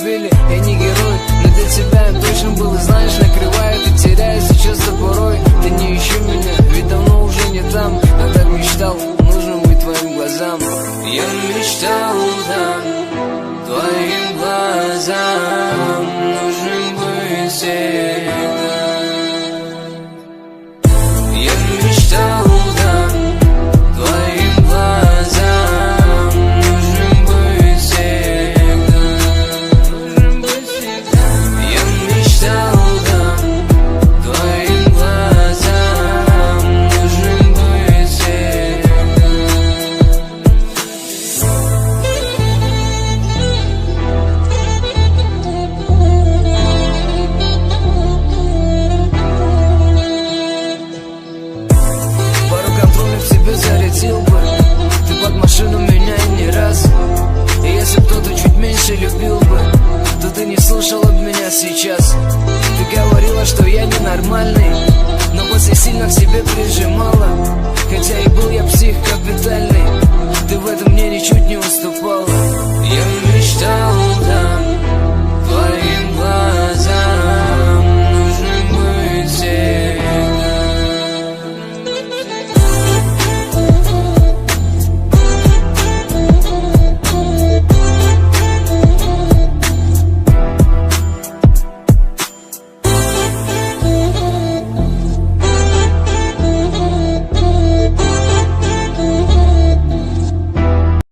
любили, я не герой, но для тебя я точно был, и знаешь, накрывает и теряюсь, и часто порой ты не ищи меня, ведь давно уже не там. Я так мечтал, нужно быть твоим глазам. Я мечтал там, твоим глазам, нужно быть всегда. Я мечтал там, твоим глазам, нужно быть всегда. Я мечтал там, твоим глазам, нужно быть всегда. Пару контролей в себе зарядил бы, ты под машину меня и не раз. И если кто-то чуть меньше любил бы, то ты не слушала б меня сейчас. Ты говорила, что я ненормальный, но после сильно к себе прижимал.